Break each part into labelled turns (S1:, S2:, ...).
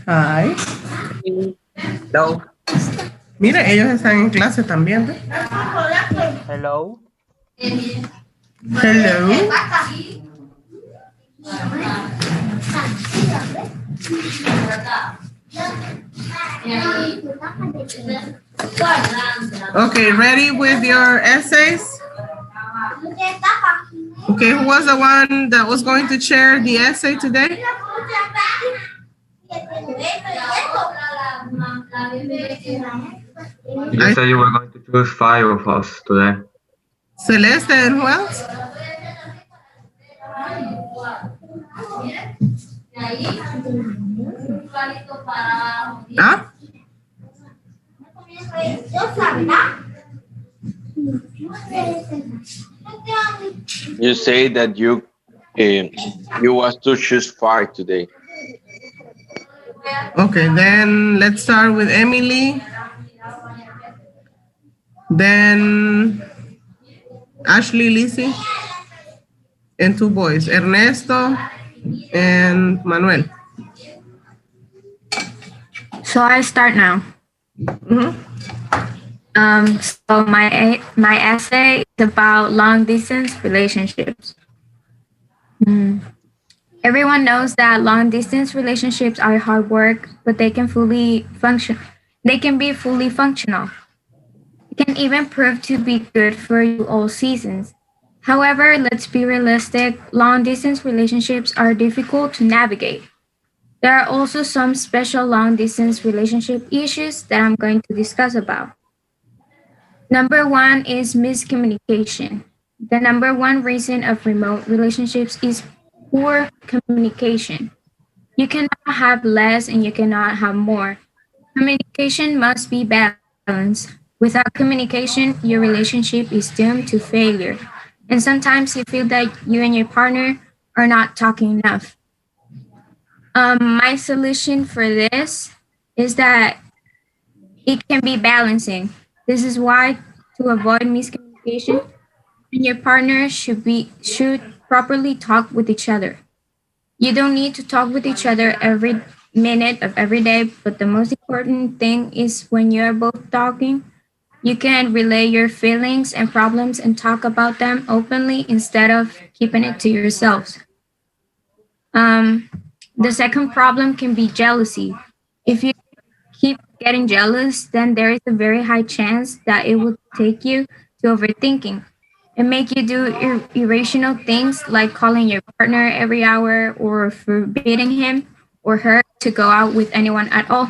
S1: Hi.
S2: Hello.
S1: Mira, ellos están en clase también, ¿ve?
S2: Hello.
S1: Hello. Okay, ready with your essays? Okay, who was the one that was going to share the essay today?
S3: You said you were going to choose five of us today.
S1: Celeste and who else? Huh?
S4: You say that you was to choose five today.
S1: Okay, then let's start with Emily. Then Ashley, Lizzie, and two boys, Ernesto and Manuel.
S5: So I start now. So my essay is about long distance relationships. Everyone knows that long distance relationships are hard work, but they can fully function. They can be fully functional. It can even prove to be good for you all seasons. However, let's be realistic. Long distance relationships are difficult to navigate. There are also some special long distance relationship issues that I'm going to discuss about. Number one is miscommunication. The number one reason of remote relationships is poor communication. You cannot have less and you cannot have more. Communication must be balanced. Without communication, your relationship is doomed to failure. And sometimes you feel that you and your partner are not talking enough. My solution for this is that it can be balancing. This is why to avoid miscommunication, and your partner should properly talk with each other. You don't need to talk with each other every minute of every day, but the most important thing is when you are both talking, you can relay your feelings and problems and talk about them openly instead of keeping it to yourselves. Um, the second problem can be jealousy. If you keep getting jealous, then there is a very high chance that it will take you to overthinking and make you do irrational things like calling your partner every hour or forbidding him or her to go out with anyone at all.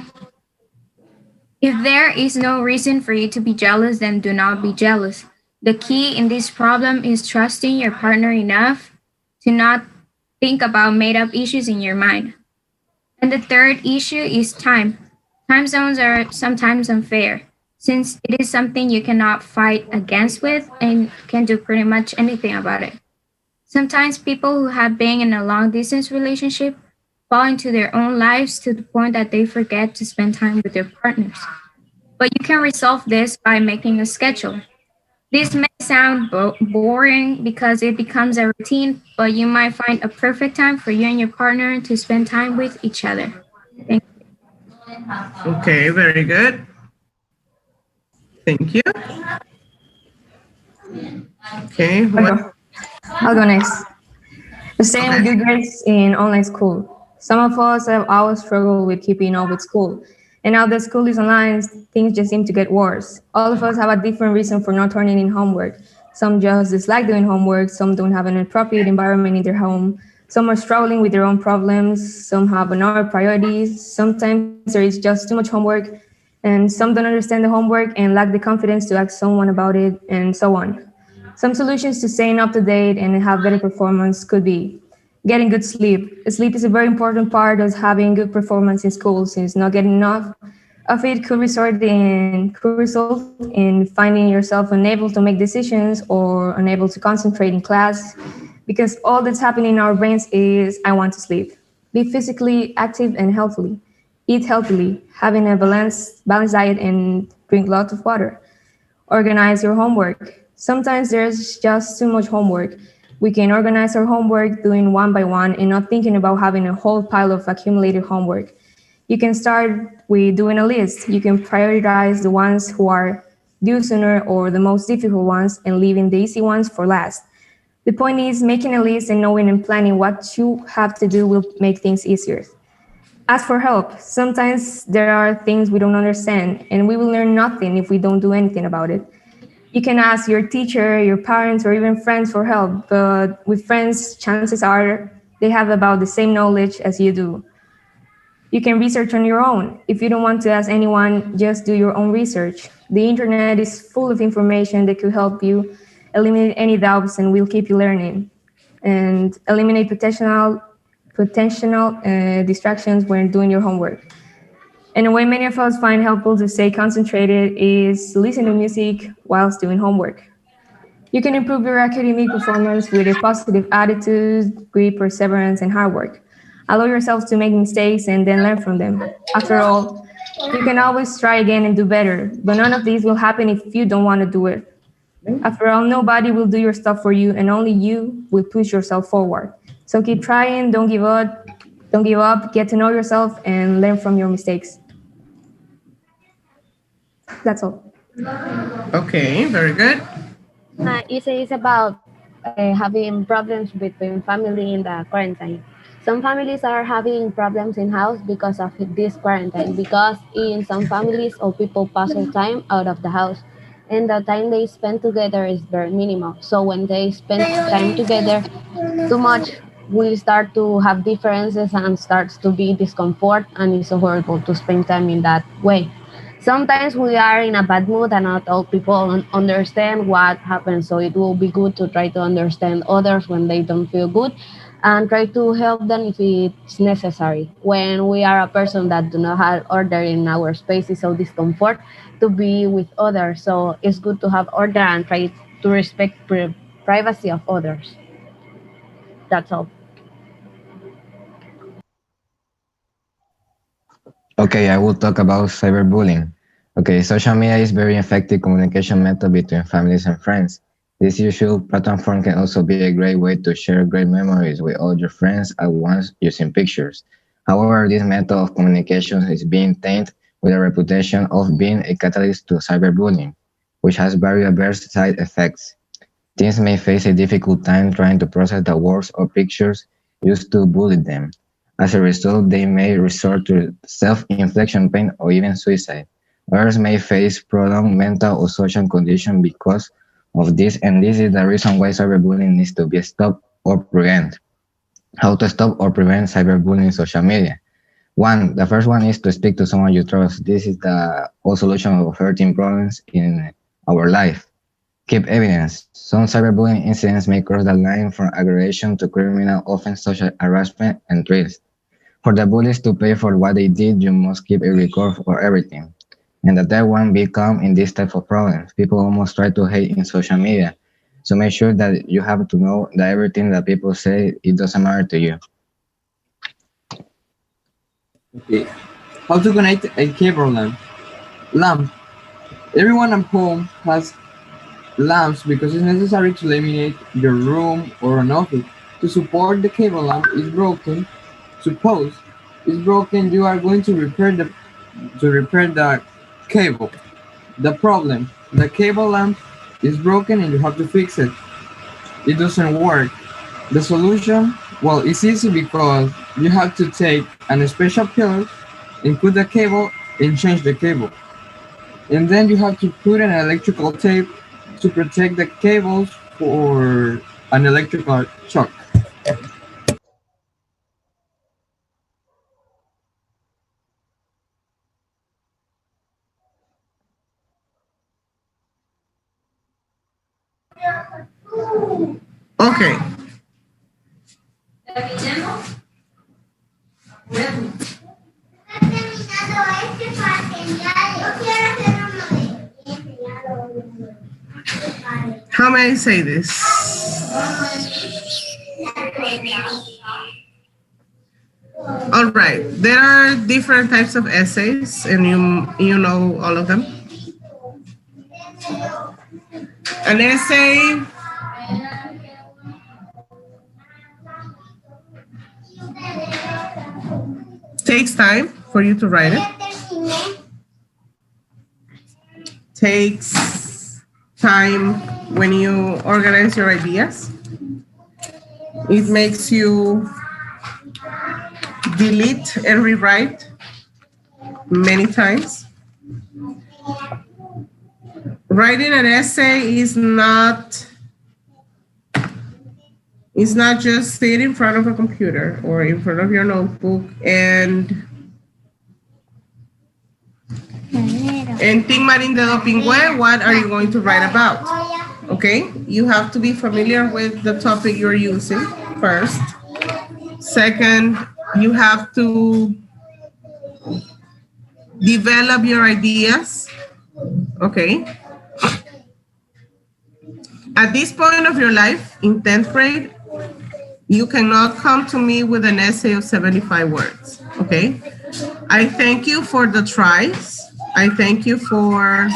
S5: If there is no reason for you to be jealous, then do not be jealous. The key in this problem is trusting your partner enough to not think about made up issues in your mind. And the third issue is time. Time zones are sometimes unfair since it is something you cannot fight against with and can do pretty much anything about it. Sometimes people who have been in a long distance relationship fall into their own lives to the point that they forget to spend time with their partners. But you can resolve this by making a schedule. This may sound boring because it becomes a routine, but you might find a perfect time for you and your partner to spend time with each other. Thank
S1: Okay, very good. Thank you. Okay, what?
S6: I'll go next. Staying with good grades in online school. Some of us have always struggled with keeping up with school. And now that school is online, things just seem to get worse. All of us have a different reason for not turning in homework. Some just dislike doing homework, some don't have an appropriate environment in their home, some are struggling with their own problems, some have other priorities, sometimes there is just too much homework, and some don't understand the homework and lack the confidence to ask someone about it, and so on. Some solutions to staying up to date and have better performance could be getting good sleep. Sleep is a very important part of having good performance in school, since not getting enough of it could result in finding yourself unable to make decisions or unable to concentrate in class, because all that's happening in our brains is I want to sleep. Be physically active and healthily. Eat healthily, having a balanced diet and drink lots of water. Organize your homework. Sometimes there's just too much homework. We can organize our homework doing one by one and not thinking about having a whole pile of accumulated homework. You can start with doing a list. You can prioritize the ones who are due sooner or the most difficult ones and leaving the easy ones for last. The point is making a list and knowing and planning what you have to do will make things easier. Ask for help. Sometimes there are things we don't understand, and we will learn nothing if we don't do anything about it. You can ask your teacher, your parents, or even friends for help, but with friends, chances are they have about the same knowledge as you do. You can research on your own. If you don't want to ask anyone, just do your own research. The internet is full of information that could help you eliminate any doubts and will keep you learning. And eliminate potential distractions when doing your homework. And a way many of us find helpful to stay concentrated is listen to music whilst doing homework. You can improve your academic performance with a positive attitude, grit, perseverance, and hard work. Allow yourself to make mistakes and then learn from them. After all, you can always try again and do better, but none of these will happen if you don't want to do it. After all, nobody will do your stuff for you, and only you will push yourself forward. So keep trying, don't give up, get to know yourself, and learn from your mistakes. That's all.
S1: Okay, very good.
S7: It is about having problems between family in the quarantine. Some families are having problems in house because of this quarantine. Because in some families, all people pass their time out of the house, and the time they spend together is very minimal. So when they spend time together too much, we start to have differences and starts to be discomfort, and it's so horrible to spend time in that way. Sometimes we are in a bad mood and not all people understand what happens, so it will be good to try to understand others when they don't feel good and try to help them if it's necessary. When we are a person that do not have order in our space, it's so discomfort to be with others, so it's good to have order and try to respect privacy of others. That's all.
S8: Okay, I will talk about cyberbullying. Okay, social media is very effective communication method between families and friends. This usual platform can also be a great way to share great memories with all your friends at once using pictures. However, this method of communication is being tainted with a reputation of being a catalyst to cyberbullying, which has very adverse side effects. Teens may face a difficult time trying to process the words or pictures used to bully them. As a result, they may resort to self-infliction pain or even suicide. Others may face prolonged mental or social condition because of this, and this is the reason why cyberbullying needs to be stopped or prevented. How to stop or prevent cyberbullying in social media? The first one is to speak to someone you trust. This is the whole solution of hurting problems in our life. Keep evidence. Some cyberbullying incidents may cross the line from aggression to criminal offense such as harassment and threats. For the bullies to pay for what they did, you must keep a record for everything. And the third one, be calm in this type of problems. People almost try to hate in social media. So make sure that you have to know that everything that people say, it doesn't matter to you.
S9: Okay. How to connect a cable lamp? Lamp. Everyone at home has lamps because it's necessary to illuminate your room or an office. To support the cable lamp is broken. Suppose it's broken, you are going to repair the cable. The problem: the cable lamp is broken and you have to fix it. It doesn't work. The solution, well, it's easy because you have to take a special pillar and put the cable and change the cable. And then you have to put an electrical tape to protect the cables for an electrical shock.
S1: Okay. How may I say this? All right. There are different types of essays, and you know all of them. An essay takes time for you to write it. Takes time when you organize your ideas. It makes you delete and rewrite many times. Writing an essay is not just sit in front of a computer or in front of your notebook and think Marindedo Pingüe, what are you going to write about? Okay, you have to be familiar with the topic you're using first. Second, you have to develop your ideas. Okay. At this point of your life, in 10th grade, you cannot come to me with an essay of 75 words, okay? I thank you for the tries. I thank you for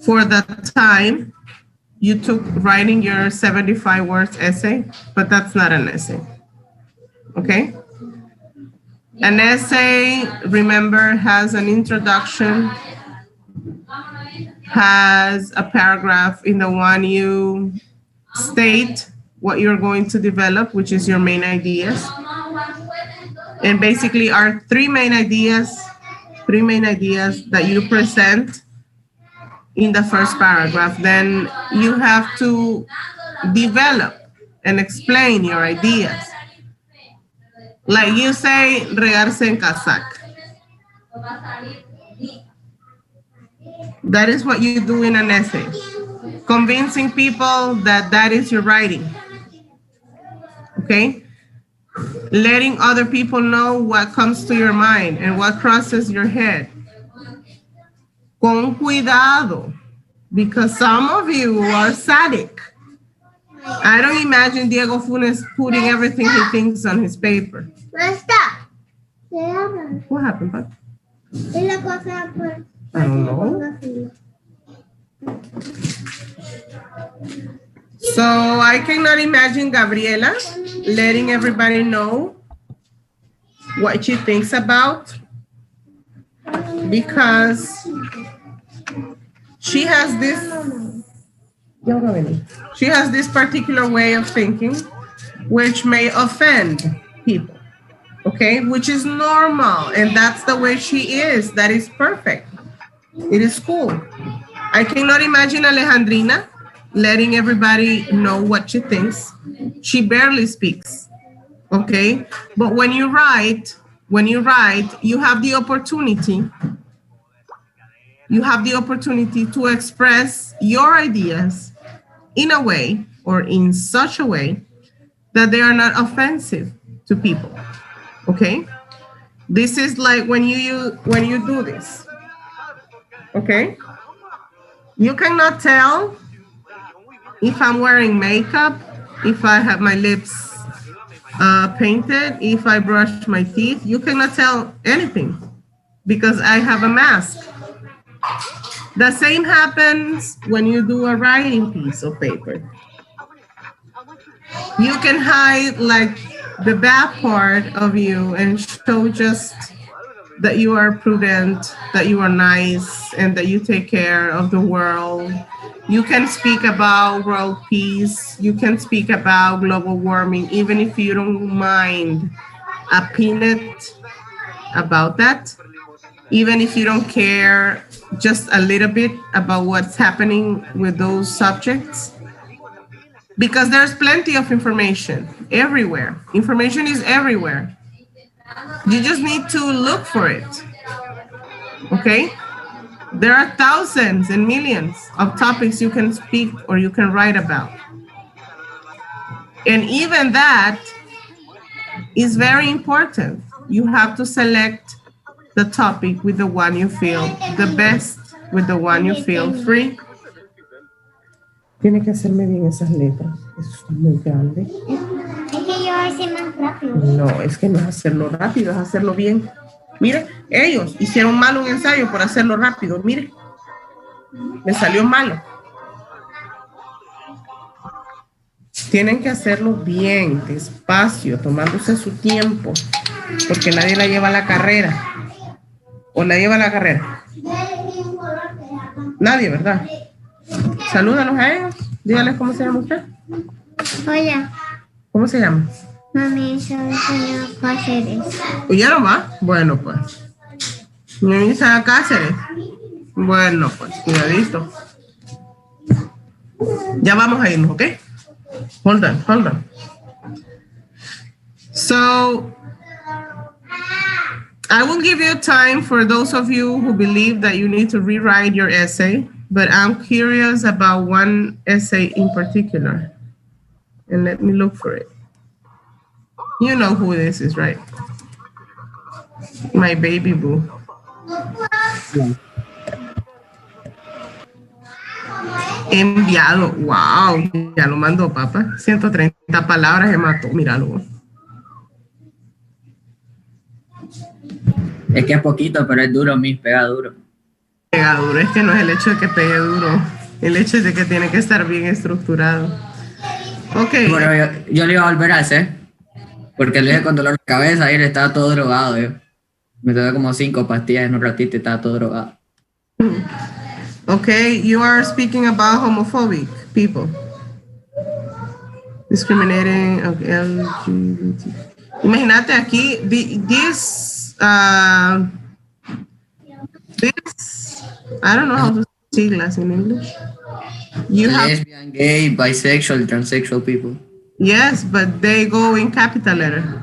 S1: the time you took writing your 75 words essay, but that's not an essay, okay? An essay, remember, has an introduction, has a paragraph in the one you state what you're going to develop, which is your main ideas. And basically are three main ideas that you present in the first paragraph. Then you have to develop and explain your ideas. Like you say, regarse en casac. That is what you do in an essay. Convincing people that that is your writing. Okay? Letting other people know what comes to your mind and what crosses your head. Con cuidado, because some of you are sadistic. I don't imagine Diego Funes putting everything he thinks on his paper. What happened, Pat? I don't know. So I cannot imagine Gabriela letting everybody know what she thinks about, because she has this particular way of thinking which may offend people, okay? Which is normal, and that's the way she is. That is perfect. It is cool. I cannot imagine Alejandrina letting everybody know what she thinks. She barely speaks, okay? But when you write, you have the opportunity to express your ideas in a way or in such a way that they are not offensive to people, okay? This is like when you do this, okay? You cannot tell if I'm wearing makeup, if I have my lips painted, if I brush my teeth. You cannot tell anything because I have a mask. The same happens when you do a writing piece of paper. You can hide like the bad part of you and show just that you are prudent, that you are nice, and that you take care of the world. You can speak about world peace. You can speak about global warming, even if you don't mind a peanut about that. Even if you don't care just a little bit about what's happening with those subjects. Because there's plenty of information everywhere. Information is everywhere. You just need to look for it, okay? There are thousands and millions of topics you can speak or you can write about. And even that is very important. You have to select the topic with the one you feel the best, with the one you feel free. Tiene que hacerme bien esas letras. Eso está muy grande. Es que yo hice más rápido. No, es que no es hacerlo rápido, es hacerlo bien. Mire, ellos hicieron mal un ensayo por hacerlo rápido. Mire, me salió malo. Tienen que hacerlo bien, despacio, tomándose su tiempo. Porque nadie la lleva a la carrera. ¿O la lleva a la carrera? Nadie, ¿verdad? Salúdalos a ellos. Dígales cómo se llama usted.
S10: Hola,
S1: ¿Cómo se llama?
S10: mami, soy señor Cáceres.
S1: ¿Ya no va? Bueno, pues. Señorita Cáceres. Bueno, pues, cuidadito. Ya vamos a irnos, ¿ok? Hold on, hold on. So, I will give you time for those of you who believe that you need to rewrite your essay, but I'm curious about one essay in particular. And let me look for it. You know who this is, right? My baby boo. Enviado. Wow, ya lo mandó, papá. 130 palabras se mató, míralo.
S2: Es que es poquito, pero es duro, pega duro.
S1: Pega duro, es que no es el hecho de que pegue duro, el hecho es de que tiene que estar bien estructurado. Ok.
S2: Pero yo lo iba a volver a hacer, porque lo hice con dolor de cabeza y él estaba todo drogado. Me tomé como 5 pastillas en un ratito y estaba todo drogado.
S1: Okay, you are speaking about homophobic people. Discriminating LGBT. Imagínate aquí, this, I don't know how to say siglas in English. You have,
S2: Lesbian, gay, bisexual, transsexual people.
S1: yes, but they go in capital letter.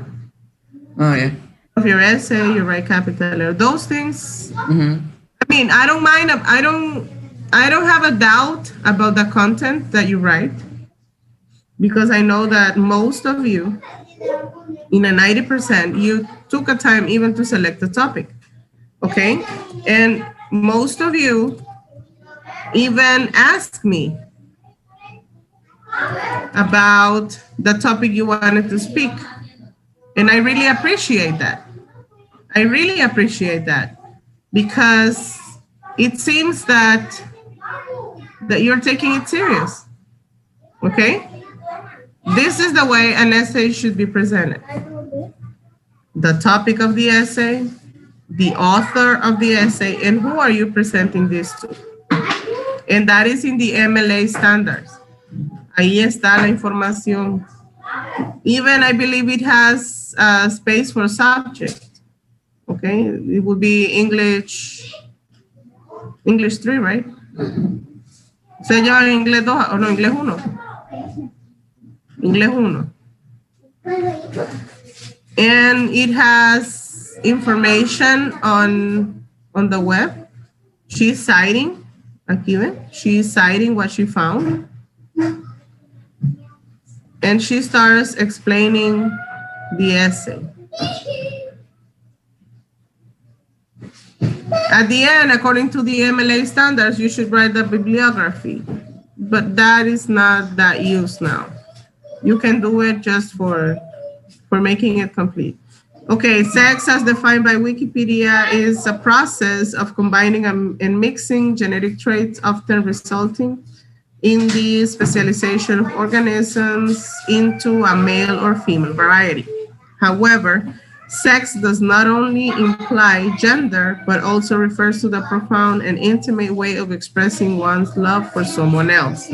S2: Oh, yeah.
S1: Of your essay, you write capital letter. Those things,
S2: Mm-hmm.
S1: I mean, I don't mind, I don't have a doubt about the content that you write, because I know that most of you, in a 90%, you took a time even to select the topic, okay? And most of you even asked me about the topic you wanted to speak. And I really appreciate that. I really appreciate that, because it seems that you're taking it serious, okay? This is the way an essay should be presented. The topic of the essay, the author of the essay, and who are you presenting this to? And that is in the MLA standards. Ahí está la información. Even I believe it has space for subject. Okay, it would be English 3, right? Se lleva inglés 2 o no, inglés 1. Inglés 1. And it has information on the web. She's citing, aquí ven, she's citing what she found. And she starts explaining the essay. At the end, according to the MLA standards, you should write the bibliography, but that is not that used now. You can do it just for making it complete. Okay, sex as defined by Wikipedia is a process of combining and mixing genetic traits, often resulting in the specialization of organisms into a male or female variety. However, sex does not only imply gender, but also refers to the profound and intimate way of expressing one's love for someone else.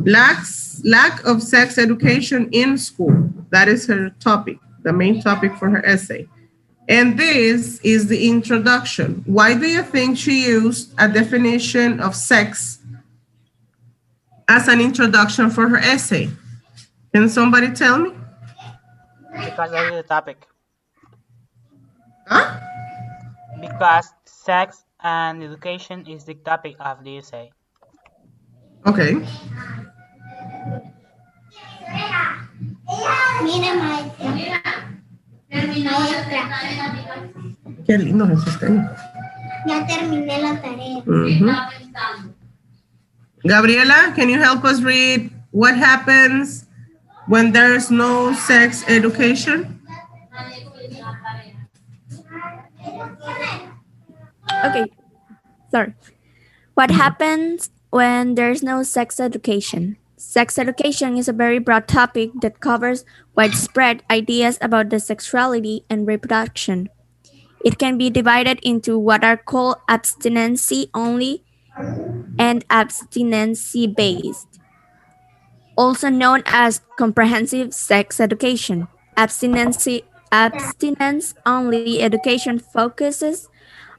S1: Lack of sex education in school. That is her topic, the main topic for her essay. And this is the introduction. Why do you think she used a definition of sex as an introduction for her essay? Can somebody tell me?
S11: Because that is the topic.
S1: Huh?
S11: Because sex and education is the topic of the essay.
S1: Okay.
S10: Mira, maestra.
S1: Qué lindo es este.
S10: Ya terminé la tarea.
S1: Gabriela, can you help us read what happens when there's no sex education?
S12: Okay, sorry. What happens when there's no sex education? Sex education is a very broad topic that covers widespread ideas about the sexuality and reproduction. It can be divided into what are called abstinency only and abstinency based, also known as comprehensive sex education. Abstinence only education focuses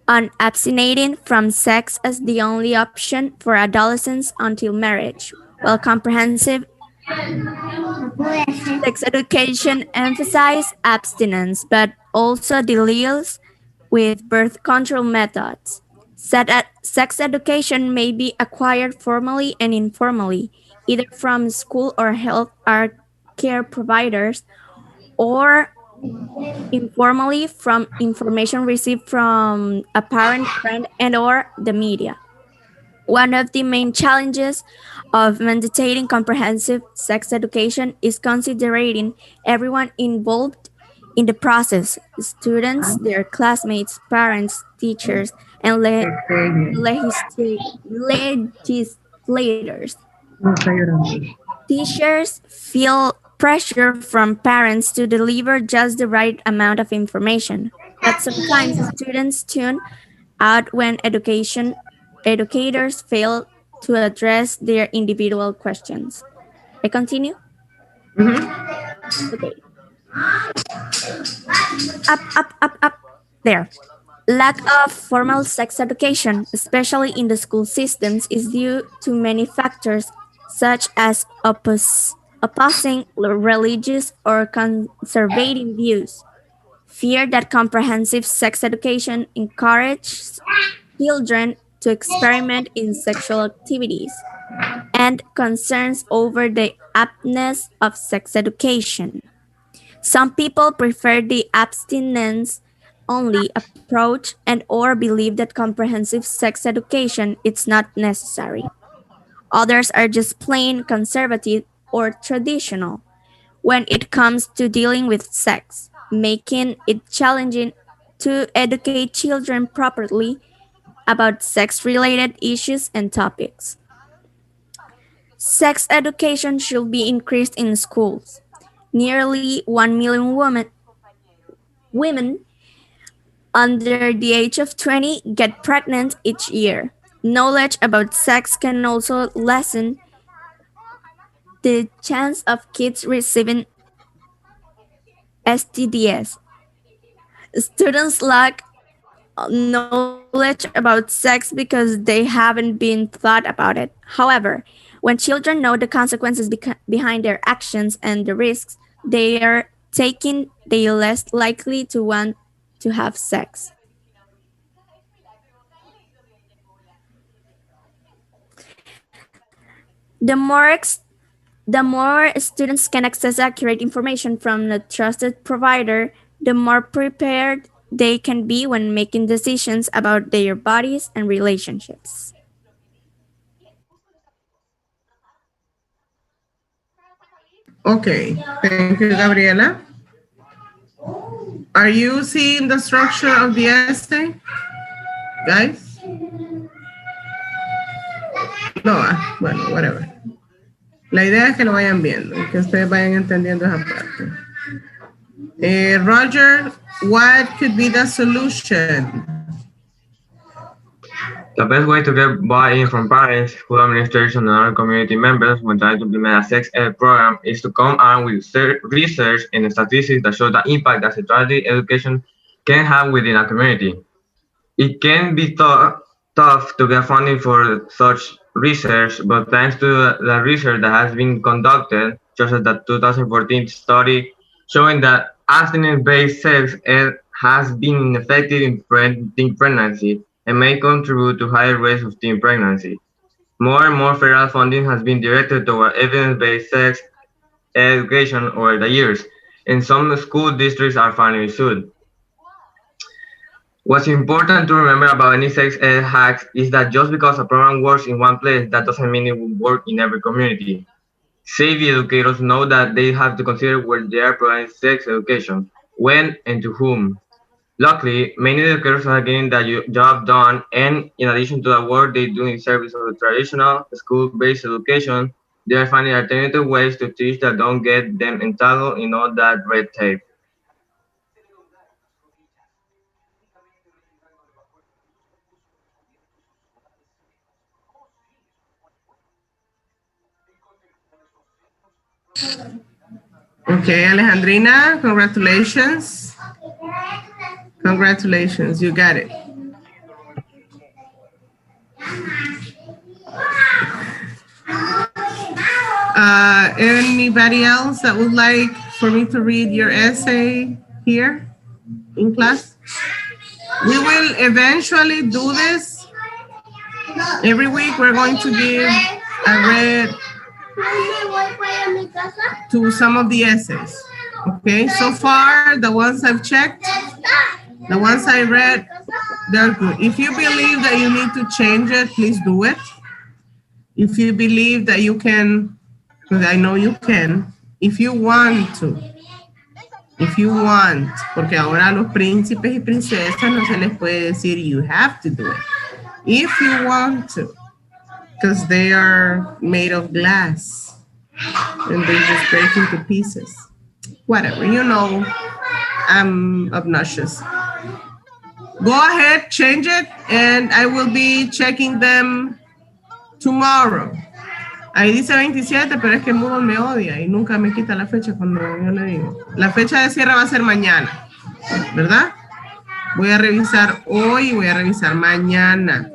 S12: on abstaining from sex as the only option for adolescents until marriage, while comprehensive sex education emphasizes abstinence but also deals with birth control methods. Sex education may be acquired formally and informally, either from school or health or care providers, or informally from information received from a parent, friend, and or the media. One of the main challenges of mandating comprehensive sex education is considering everyone involved in the process: students, their classmates, parents, teachers, and legislators. Teachers feel pressure from parents to deliver just the right amount of information, but sometimes students tune out when educators fail to address their individual questions. I continue? Okay. Up. There. Lack of formal sex education, especially in the school systems, is due to many factors such as opposing religious or conservative views, fear that comprehensive sex education encourages children to experiment in sexual activities, and concerns over the aptness of sex education. Some people prefer the abstinence only approach and or believe that comprehensive sex education is not necessary. Others are just plain conservative or traditional when it comes to dealing with sex, making it challenging to educate children properly about sex related issues and topics. Sex education should be increased in schools. Nearly 1 million women under the age of 20 get pregnant each year. Knowledge about sex can also lessen the chance of kids receiving STDs. Students lack knowledge about sex because they haven't been taught about it. However, when children know the consequences behind their actions and the risks they are taking, they are less likely to want to have sex. The more The more students can access accurate information from a trusted provider, the more prepared they can be when making decisions about their bodies and relationships.
S1: Okay, thank you, Gabriela. Are you seeing the structure of the essay, guys? No, bueno, whatever. La idea es que lo vayan viendo y que ustedes vayan entendiendo esa parte. Roger, what could be the solution?
S3: The best way to get buy-in from parents, school administration, and other community members when trying to implement a sex ed program is to come armed with research and statistics that show the impact that sexuality education can have within a community. It can be tough to get funding for such research, but thanks to the research that has been conducted, such as the 2014 study showing that abstinence-based sex ed has been effective in preventing pregnancy and may contribute to higher rates of teen pregnancy. More and more federal funding has been directed toward evidence-based sex education over the years, and some school districts are finally sued. What's important to remember about any sex ed hacks is that just because a program works in one place, that doesn't mean it will work in every community. Savvy educators know that they have to consider where they are providing sex education, when and to whom. Luckily, many educators are getting the job done, and in addition to the work they do in service of traditional school-based education, They are finding alternative ways to teach that don't get them entangled in all that red tape.
S1: Okay, Alejandrina, congratulations. Congratulations, you got it. Anybody else that would like for me to read your essay here in class? We will eventually do this. Every week we're going to give a read to some of the essays. Okay, so far the ones I've checked, the ones I read, they're good. If you believe that you need to change it, please do it. If you believe that you can, because I know you can, if you want to, porque ahora a los príncipes y princesas no se les puede decir you have to do it. If you want to, because they are made of glass and they just break into pieces. Whatever, you know, I'm obnoxious. Go ahead, change it, and I will be checking them tomorrow. Ahí dice 27, pero es que Moodle me odia y nunca me quita la fecha cuando yo le digo. La fecha de cierre va a ser mañana, ¿verdad? Voy a revisar hoy y voy a revisar mañana.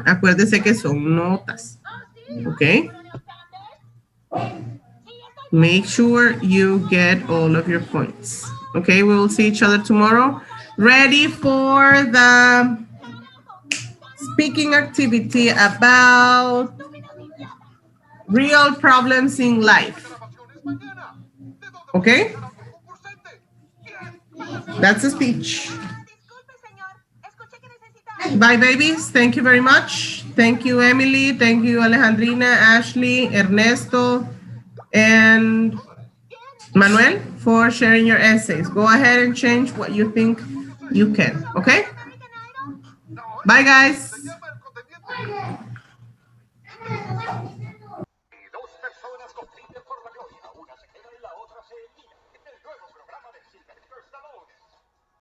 S1: Acuérdese que son notas, ¿ok? Make sure you get all of your points. Okay, we will see each other tomorrow. Ready for the speaking activity about real problems in life. Okay? That's a speech. Bye, babies. Thank you very much. Thank you, Emily. Thank you, Alejandrina, Ashley, Ernesto, and Manuel for sharing your essays. Go ahead and change what you think you can. Okay? Bye, guys.